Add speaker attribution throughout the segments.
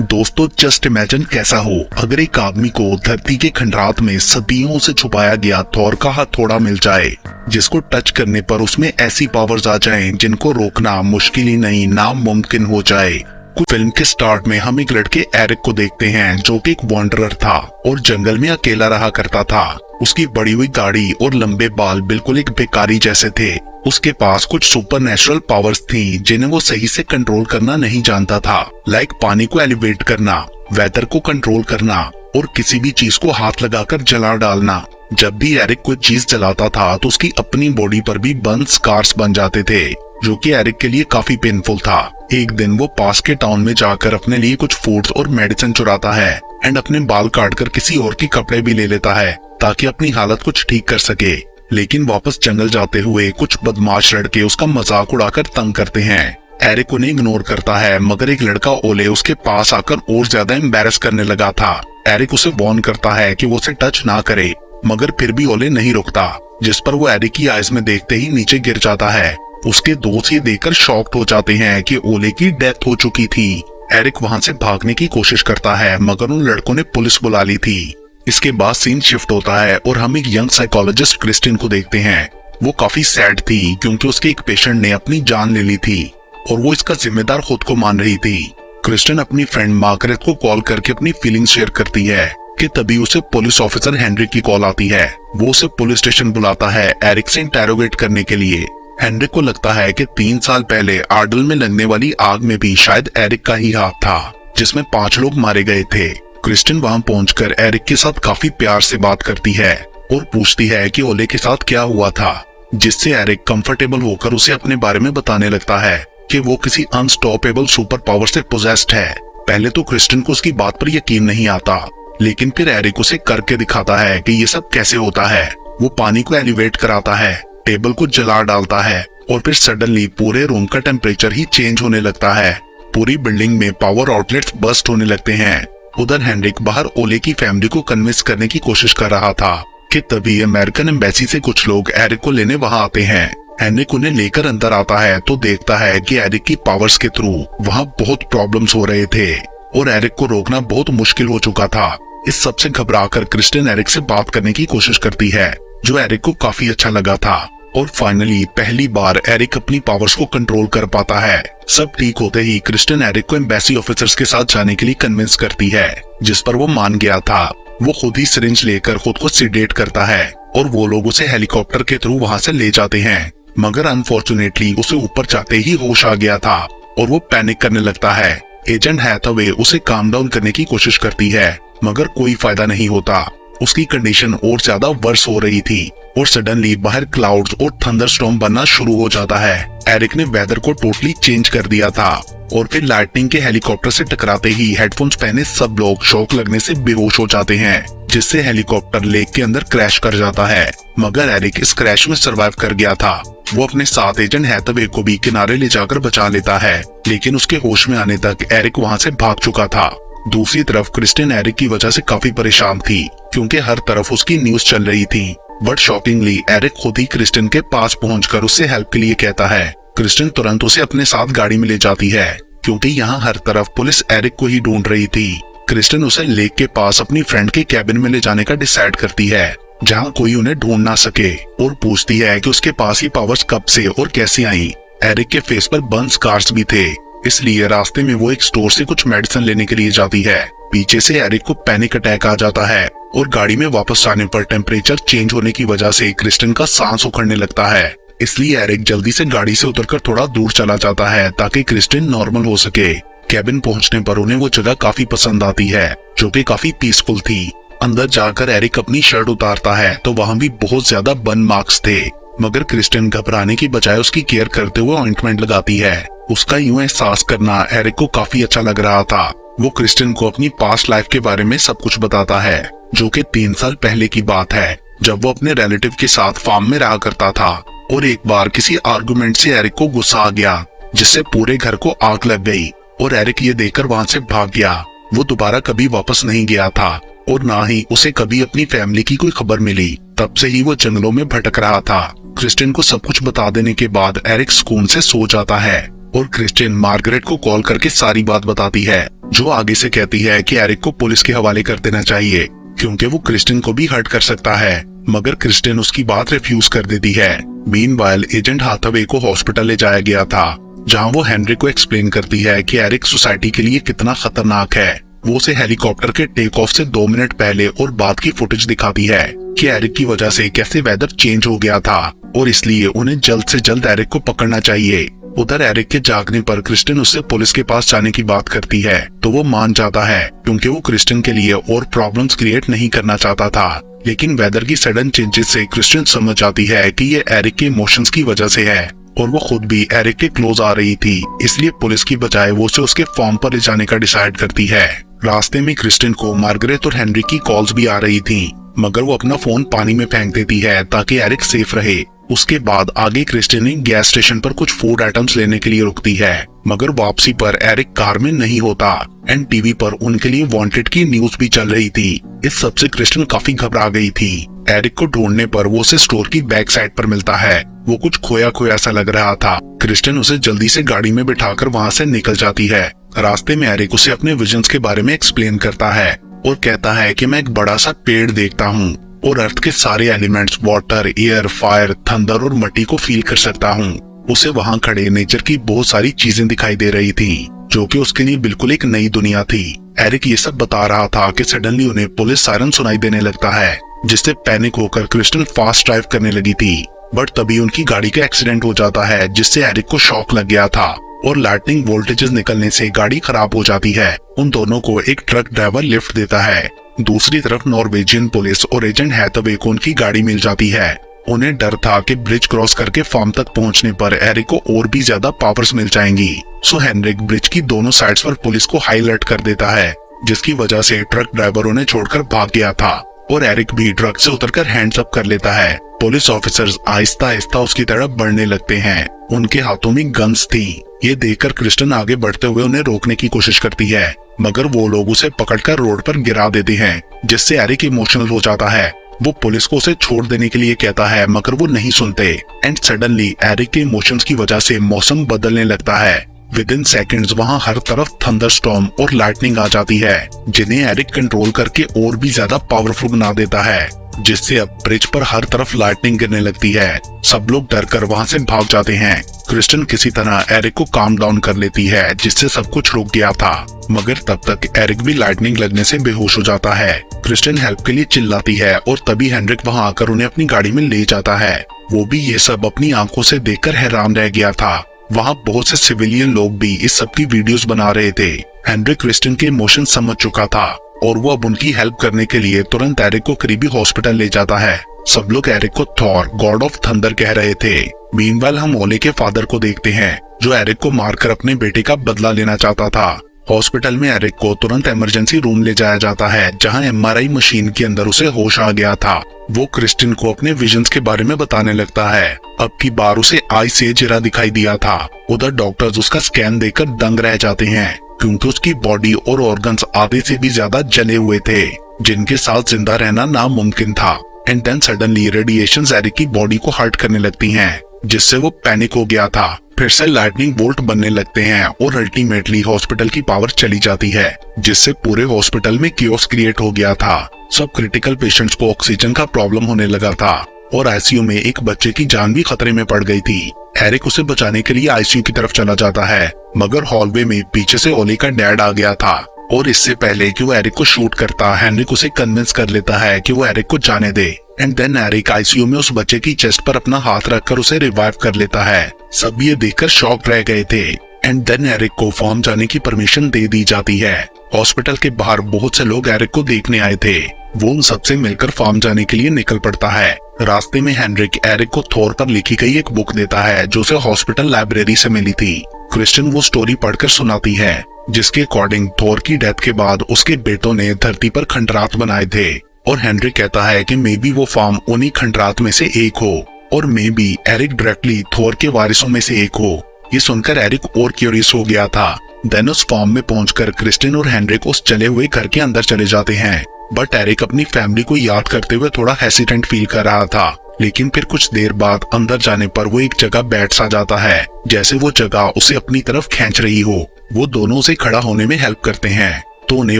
Speaker 1: दोस्तों just imagine कैसा हो अगर एक आदमी को धरती के खंडरात में सदियों से छुपाया गया थॉर का हथौड़ा मिल जाए, जिसको टच करने पर उसमें ऐसी पावर्स आ जाएं जिनको रोकना मुश्किल ही नहीं नामुमकिन हो जाए। कुछ फिल्म के स्टार्ट में हम एक लड़के एरिक को देखते हैं जो कि एक वॉन्डरर था और जंगल में अकेला रहा करता था। उसकी बड़ी हुई दाढ़ी और लंबे बाल बिल्कुल एक भिखारी जैसे थे। उसके पास कुछ सुपरनेचुरल पावर्स थी जिन्हें वो सही से कंट्रोल करना नहीं जानता था, लाइक पानी को एलिवेट करना, वेदर को कंट्रोल करना और किसी भी चीज को हाथ लगाकर जला डालना। जब भी एरिक कोई चीज जलाता था तो उसकी अपनी बॉडी पर भी बर्न स्कार्स बन जाते थे, जो कि एरिक के लिए काफी पेनफुल था। एक दिन वो पास के टाउन में जाकर अपने लिए कुछ फूड्स और मेडिसिन चुराता है एंड अपने बाल काटकर किसी और के कपड़े भी ले लेता है ताकि अपनी हालत कुछ ठीक कर सके। लेकिन वापस जंगल जाते हुए कुछ बदमाश लड़के उसका मजाक उड़ाकर तंग करते हैं। एरिक उन्हें इग्नोर करता है, मगर एक लड़का ओले उसके पास आकर और ज्यादा एम्बैरस करने लगा था। एरिक उसे वार्न करता है कि वो उसे टच ना करे, मगर फिर भी ओले नहीं रुकता, जिस पर वो एरिक की आइज में देखते ही नीचे गिर जाता है। उसके दोस्त ये देखकर शॉक्ड हो जाते हैं कि ओले की डेथ हो चुकी थी। एरिक वहां से भागने की कोशिश करता है, मगर उन लड़कों ने पुलिस बुला ली थी। इसके बाद सीन शिफ्ट होता है और हम एक यंग साइकोलॉजिस्ट क्रिस्टिन को देखते हैं। वो काफी सैड थी क्योंकि उसके एक पेशेंट ने अपनी जान ले ली थी और वो इसका जिम्मेदार खुद को मान रही थी। क्रिस्टिन अपनी फ्रेंड मार्गरेट को कॉल करके अपनी फीलिंग्स शेयर करती है कि तभी उसे पुलिस ऑफिसर हेनरिक की कॉल आती है। वो उसे पुलिस स्टेशन बुलाता है एरिक से इंटेरोगेट करने के लिए। हेनरिक को लगता है कि 3 साल पहले आर्डल में लगने वाली आग में भी शायद एरिक का ही हाथ था, जिसमें 5 लोग मारे गए थे। क्रिस्टिन वहां पहुंचकर एरिक के साथ काफी प्यार से बात करती है और पूछती है कि ओले के साथ क्या हुआ था, जिससे एरिक कंफर्टेबल होकर उसे अपने बारे में बताने लगता है कि वो किसी अनस्टॉपेबल सुपर पावर से पोजेस्ड है। पहले तो क्रिस्टिन को उसकी बात पर यकीन नहीं आता, लेकिन फिर एरिक उसे करके दिखाता है कि ये सब कैसे होता है। वो पानी को एलिवेट कराता है, टेबल को जला डालता है और फिर सडनली पूरे रूम का टेम्परेचर ही चेंज होने लगता है। पूरी बिल्डिंग में पावर आउटलेट्स बस्ट होने लगते हैं। उधर हेनरिक बाहर ओले की फैमिली को कन्विंस करने की कोशिश कर रहा था कि तभी अमेरिकन एम्बेसी से कुछ लोग एरिक को लेने वहां आते हैं। हेनरिक उन्हें लेकर अंदर आता है तो देखता है कि एरिक की पावर्स के थ्रू वहां बहुत प्रॉब्लम्स हो रहे थे और एरिक को रोकना बहुत मुश्किल हो चुका था। इस सब से घबराकर क्रिस्टिन एरिक से बात करने की कोशिश करती है, जो एरिक को काफी अच्छा लगा था और फाइनली पहली बार एरिक अपनी पावर्स को कंट्रोल कर पाता है। सब ठीक होते ही क्रिस्टिन एरिक को एम्बेसी ऑफिसर्स के साथ जाने के लिए कन्विंस करती है, जिस पर वो मान गया था। वो खुद ही सिरिंज लेकर खुद को सीडेट करता है और वो लोग उसे हेलीकॉप्टर के थ्रू वहां से ले जाते हैं, मगर अनफॉर्चुनेटली उसे ऊपर जाते ही होश आ गया था और वो पैनिक करने लगता है। एजेंट हैथवे उसे काम डाउन करने की कोशिश करती है, मगर कोई फायदा नहीं होता। उसकी कंडीशन और ज्यादा वर्स हो रही थी और सडनली बाहर क्लाउड्स और थंडरस्टॉर्म बनना शुरू हो जाता है। एरिक ने वेदर को टोटली चेंज कर दिया था और फिर लाइटनिंग के हेलीकॉप्टर से टकराते ही हेडफोन्स पहने सब लोग शॉक लगने से बेहोश हो जाते हैं, जिससे हेलीकॉप्टर लेक के अंदर क्रैश कर जाता है। मगर एरिक इस क्रैश में सर्वाइव कर गया था। वो अपने साथ एजेंट हैथवे को भी किनारे ले जाकर बचा लेता है, लेकिन उसके होश में आने तक एरिक वहाँ से भाग चुका था। दूसरी तरफ क्रिस्टिन एरिक की वजह से काफी परेशान थी क्योंकि हर तरफ उसकी न्यूज चल रही थी। बट शॉकिंगली एरिक खुद ही क्रिस्टिन के पास पहुंचकर उससे हेल्प के लिए कहता है। क्रिस्टिन तुरंत उसे अपने साथ गाड़ी में ले जाती है क्योंकि यहाँ हर तरफ पुलिस एरिक को ही ढूंढ रही थी। क्रिस्टिन उसे लेक के पास अपनी फ्रेंड के कैबिन में ले जाने का डिसाइड करती है, जहाँ कोई उन्हें ढूंढ ना सके, और पूछती है कि उसके पास ही पावर्स कब से और कैसे आई। एरिक के फेस पर बर्न स्कार्स भी थे, इसलिए रास्ते में वो एक स्टोर से कुछ मेडिसिन लेने के लिए जाती है। पीछे से एरिक को पैनिक अटैक आ जाता है और गाड़ी में वापस आने पर टेम्परेचर चेंज होने की वजह से क्रिस्टिन का सांस उखड़ने लगता है। इसलिए एरिक जल्दी से गाड़ी से उतरकर थोड़ा दूर चला जाता है ताकि क्रिस्टिन नॉर्मल हो सके। कैबिन पहुंचने पर उन्हें वो जगह काफी पसंद आती है, जो कि काफी पीसफुल थी। अंदर जाकर एरिक अपनी शर्ट उतारता है तो वहाँ भी बहुत ज्यादा बर्न मार्क्स थे, मगर क्रिस्टिन घबराने की बजाय उसकी केयर करते हुए ऑइंटमेंट लगाती है। उसका यूं एहसास करना एरिक को काफी अच्छा लग रहा था। वो क्रिस्टिन को अपनी पास्ट लाइफ के बारे में सब कुछ बताता है, जो कि 3 साल पहले की बात है, जब वो अपने रिलेटिव के साथ फार्म में रहा करता था और एक बार किसी आर्गुमेंट से एरिक को गुस्सा आ गया, जिससे पूरे घर को आग लग गई और एरिक ये देखकर वहां से भाग गया। वो दोबारा कभी वापस नहीं गया था और ना ही उसे कभी अपनी फैमिली की कोई खबर मिली। तब से ही वो जंगलों में भटक रहा था। क्रिस्टिन को सब कुछ बता देने के बाद एरिक सुकून से सो जाता है और क्रिस्टिन मार्गरेट को कॉल करके सारी बात बताती है, जो आगे से कहती है कि एरिक को पुलिस के हवाले कर देना चाहिए क्योंकि वो क्रिस्टिन को भी हर्ट कर सकता है, मगर क्रिस्टिन उसकी बात रिफ्यूज कर देती है। मीनवाइल एजेंट हाथवे को हॉस्पिटल ले जाया गया था, जहां वो हेनरिक को एक्सप्लेन करती है कि एरिक सोसाइटी के लिए कितना खतरनाक है। वो उसे हेलीकॉप्टर के टेक ऑफ से 2 मिनट पहले और बाद की फुटेज दिखाती है कि एरिक की वजह से कैसे वेदर चेंज हो गया था और इसलिए उन्हें जल्द से जल्द एरिक को पकड़ना चाहिए। उधर एरिक के जागने पर क्रिस्टिन उससे पुलिस के पास जाने की बात करती है तो वो मान जाता है क्योंकि वो क्रिस्टिन के लिए और प्रॉब्लम्स क्रिएट नहीं करना चाहता था। लेकिन वेदर की सडन चेंजेस से क्रिस्टिन समझ जाती है कि ये एरिक के इमोशंस की वजह से है और वो खुद भी एरिक के क्लोज आ रही थी, इसलिए पुलिस की बजाय वो उसे उसके फार्म पर ले जाने का डिसाइड करती है। रास्ते में क्रिस्टिन को मार्गरेट और हेनरी की कॉल्स भी आ रही थी, मगर वो अपना फोन पानी में फेंक देती है ताकि एरिक सेफ रहे। उसके बाद आगे क्रिस्टिन गैस स्टेशन पर कुछ फूड आइटम्स लेने के लिए रुकती है, मगर वापसी पर एरिक कार में नहीं होता एंड टीवी पर उनके लिए वांटेड की न्यूज भी चल रही थी। इस सबसे क्रिस्टिन काफी घबरा गई थी। एरिक को ढूंढने पर वो उसे स्टोर की बैक साइड पर मिलता है। वो कुछ खोया खोया सा लग रहा था। क्रिस्टिन उसे जल्दी से गाड़ी में बिठाकर वहाँ से निकल जाती है। रास्ते में एरिक उसे अपने विजन्स के बारे में एक्सप्लेन करता है और कहता है कि मैं एक बड़ा सा पेड़ देखता हूँ और अर्थ के सारे elements water, air, fire, thunder और मिट्टी को फील कर सकता हूँ। उसे वहाँ खड़े नेचर की बहुत सारी चीजें दिखाई दे रही थी जो कि उसके लिए बिल्कुल एक नई दुनिया थी। एरिक ये सब बता रहा था कि सडनली उन्हें पुलिस सायरन सुनाई देने लगता है, जिससे पैनिक होकर क्रिस्टिन फास्ट ड्राइव करने लगी थी। बट तभी उनकी गाड़ी का एक्सीडेंट हो जाता है, जिससे एरिक को शॉक लग गया था और लाइटनिंग वोल्टेजेस निकलने से गाड़ी खराब हो जाती है। उन दोनों को एक ट्रक ड्राइवर लिफ्ट देता है। दूसरी तरफ नॉर्वेजियन पुलिस और एजेंट हैथवे को उनकी गाड़ी मिल जाती है। उन्हें डर था कि ब्रिज क्रॉस करके फार्म तक पहुंचने पर एरिक को और भी ज्यादा पावर्स मिल जाएंगी। सो हेनरिक ब्रिज की दोनों साइड्स पर पुलिस को हाई अलर्ट कर देता है, जिसकी वजह से ट्रक ड्राइवर उन्हें छोड़कर भाग गया था और एरिक भी ट्रक से उतरकर हैंड्स अप कर लेता है। पुलिस ऑफिसर्स आहिस्ता आहिस्ता उसकी तरफ बढ़ने लगते हैं। उनके हाथों में गन्स थी। ये देखकर क्रिस्टिन आगे बढ़ते हुए उन्हें रोकने की कोशिश करती है, मगर वो लोग उसे पकड़कर रोड पर गिरा देते हैं, जिससे एरिक इमोशनल हो जाता है। वो पुलिस को उसे छोड़ देने के लिए कहता है, मगर वो नहीं सुनते एंड सडनली एरिक के इमोशंस की वजह से मौसम बदलने लगता है। विद इन सेकेंड्स वहाँ हर तरफ थंडरस्टॉर्म और लाइटनिंग आ जाती है, जिन्हें एरिक कंट्रोल करके और भी ज्यादा पावरफुल बना देता है, जिससे अब ब्रिज पर हर तरफ लाइटनिंग गिरने लगती है। सब लोग डर कर वहाँ से भाग जाते हैं। क्रिस्टिन किसी तरह एरिक को काम डाउन कर लेती है, जिससे सब कुछ रुक गया था, मगर तब तक एरिक भी लाइटनिंग लगने से बेहोश हो जाता है। क्रिस्टिन हेल्प के लिए चिल्लाती है और तभी हेनरिक वहाँ आकर उन्हें अपनी गाड़ी में ले जाता है। वो भी ये सब अपनी आंखों से देखकर हैरान रह गया था। वहाँ बहुत से सिविलियन लोग भी इस सब की वीडियोस बना रहे थे। हेनरिक क्रिस्टिन के इमोशन समझ चुका था और वो अब उनकी हेल्प करने के लिए तुरंत एरिक को करीबी हॉस्पिटल ले जाता है। सब लोग एरिक को थॉर, गॉड ऑफ थंडर कह रहे थे। मीनवाइल हम ओले के फादर को देखते हैं, जो एरिक को मारकर अपने बेटे का बदला लेना चाहता था। हॉस्पिटल में एरिक को तुरंत इमरजेंसी रूम ले जाया जाता है, जहां एमआरआई मशीन के अंदर उसे होश आ गया था। वो क्रिस्टिन को अपने विजन्स के बारे में बताने लगता है। अब की बार उसे आई से जरा दिखाई दिया था। उधर डॉक्टर्स उसका स्कैन देखकर दंग रह जाते हैं, क्योंकि उसकी बॉडी और ऑर्गन्स आधे से भी ज्यादा जले हुए थे, जिनके साथ जिंदा रहना नामुमकिन था। And then suddenly radiations Eric की बॉडी को हर्ट करने लगती हैं, जिससे वो पैनिक हो गया था। फिर से लाइटनिंग बोल्ट बनने लगते हैं और अल्टीमेटली हॉस्पिटल की पावर चली जाती है, जिससे पूरे हॉस्पिटल में कियोस क्रिएट हो गया था। सब क्रिटिकल पेशेंट्स को ऑक्सीजन का प्रॉब्लम होने लगा था और आईसीयू में एक बच्चे की जान भी खतरे में पड़ गई थी। एरिक उसे बचाने के लिए आईसीयू की तरफ चला जाता है, मगर हॉलवे में पीछे से ओली का डैड आ गया था और इससे पहले कि वो एरिक को शूट करता, हेनरिक उसे कन्विंस कर लेता है कि वो एरिक को जाने दे। एंड देन एरिक आईसीयू में उस बच्चे की चेस्ट पर अपना हाथ रखकर उसे रिवाइव कर लेता है। सब ये देखकर शॉक रह गए थे। एंड देन एरिक को फार्म जाने की परमिशन दे दी जाती है। हॉस्पिटल के बाहर बहुत से लोग एरिक को देखने आए थे। वो उन सबसे मिलकर फार्म जाने के लिए निकल पड़ता है। रास्ते में हेनरिक एरिक को थोर पर लिखी गई एक बुक देता है, जो उसे हॉस्पिटल लाइब्रेरी से मिली थी। क्रिस्टिन वो स्टोरी पढ़कर सुनाती है, जिसके अकॉर्डिंग थोर की डेथ के बाद उसके बेटों ने धरती पर खंडरात बनाए थे और हेनरिक कहता है कि मे बी वो फार्म उन्हीं खंडरात में से एक हो और मे बी एरिक डायरेक्टली थोर के वारिसों में से एक हो। ये सुनकर एरिक और क्यूरियस हो गया था। देन उस फार्म में पहुंचकर क्रिस्टिन और हेनरिक उस चले हुए घर के अंदर चले जाते हैं, बट एरिक अपनी फैमिली को याद करते हुए थोड़ा हेसिटेंट फील कर रहा था, लेकिन फिर कुछ देर बाद अंदर जाने पर वो एक जगह बैठ सा जाता है, जैसे वो जगह उसे अपनी तरफ खींच रही हो। वो दोनों उसे खड़ा होने में हेल्प करते हैं तो उन्हें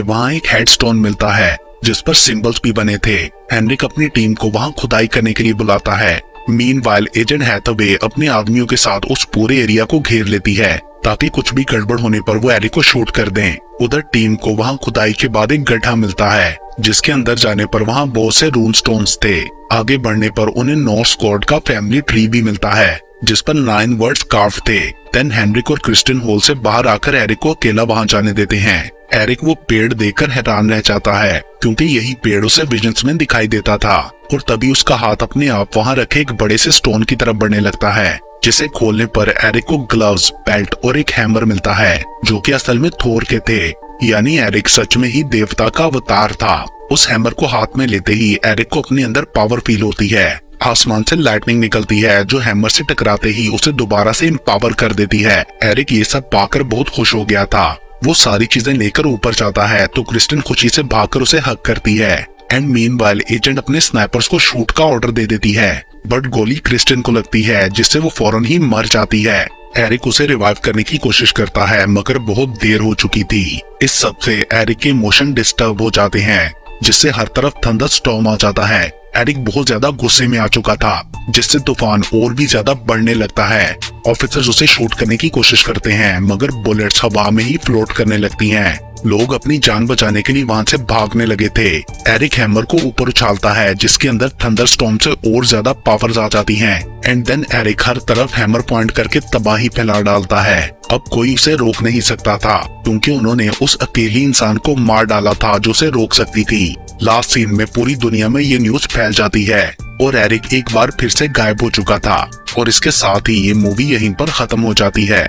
Speaker 1: वहाँ एक हेडस्टोन मिलता है जिस पर सिंबल्स भी बने थे। हेनरिक अपनी टीम को वहाँ खुदाई करने के लिए बुलाता है। मीनवाइल एजेंट हैथवे अपने आदमियों के साथ उस पूरे एरिया को घेर लेती है ताकि कुछ भी गड़बड़ होने पर वो एरिक को शूट कर दें। उधर टीम को वहाँ खुदाई के बाद एक गड्ढा मिलता है जिसके अंदर जाने पर वहाँ बहुत से रून स्टोन्स थे। आगे बढ़ने पर उन्हें नॉर्स गॉड का फैमिली ट्री भी मिलता है जिस पर 9 वर्ड्स कार्व थे। देन हेनरिक और क्रिस्टिन होल से बाहर आकर एरिक को अकेला वहाँ जाने देते हैं। एरिक वो पेड़ देखकर हैरान रह जाता है क्योंकि यही पेड़ उसे विजन्स में दिखाई देता था और तभी उसका हाथ अपने आप वहाँ रखे एक बड़े से स्टोन की तरफ बढ़ने लगता है जिसे खोलने पर एरिक को ग्लव्स, बेल्ट और एक हैमर मिलता है जो कि असल में थोर के थे। यानी एरिक सच में ही देवता का अवतार था। उस हैमर को हाथ में लेते ही एरिक को अपने अंदर पावर फील होती है। आसमान से लाइटनिंग निकलती है जो हैमर से टकराते ही उसे दोबारा से एम्पावर कर देती है। एरिक ये सब पाकर बहुत खुश हो गया था। वो सारी चीजें लेकर ऊपर जाता है तो क्रिस्टिन खुशी से भागकर उसे हक करती है। एंड मीनवाइल एजेंट अपने स्नाइपर्स को शूट का ऑर्डर दे देती है बट गोली क्रिस्टिन को लगती है जिससे वो फौरन ही मर जाती है। एरिक उसे रिवाइव करने की कोशिश करता है मगर बहुत देर हो चुकी थी। इस सब से एरिक के इमोशन डिस्टर्ब हो जाते हैं जिससे हर तरफ थंडर स्टॉर्म आ जाता है। एरिक बहुत ज्यादा गुस्से में आ चुका था जिससे तूफान और भी ज्यादा बढ़ने लगता है। ऑफिसर्स उसे शूट करने की कोशिश करते हैं मगर बुलेट्स हवा में ही फ्लोट करने लगती हैं। लोग अपनी जान बचाने के लिए वहां से भागने लगे थे। एरिक हैमर को ऊपर उछालता है जिसके अंदर थंडर स्टॉर्म से और ज्यादा पावर्स आ जाती हैं। एंड देन एरिक हर तरफ हैमर पॉइंट करके तबाही फैला डालता है। अब कोई उसे रोक नहीं सकता था क्योंकि उन्होंने उस अकेली इंसान को मार डाला था जो उसे रोक सकती थी। लास्ट सीन में पूरी दुनिया में ये न्यूज फैल जाती है और एरिक एक बार फिर से गायब हो चुका था और इसके साथ ही ये मूवी यहीं पर खत्म हो जाती है।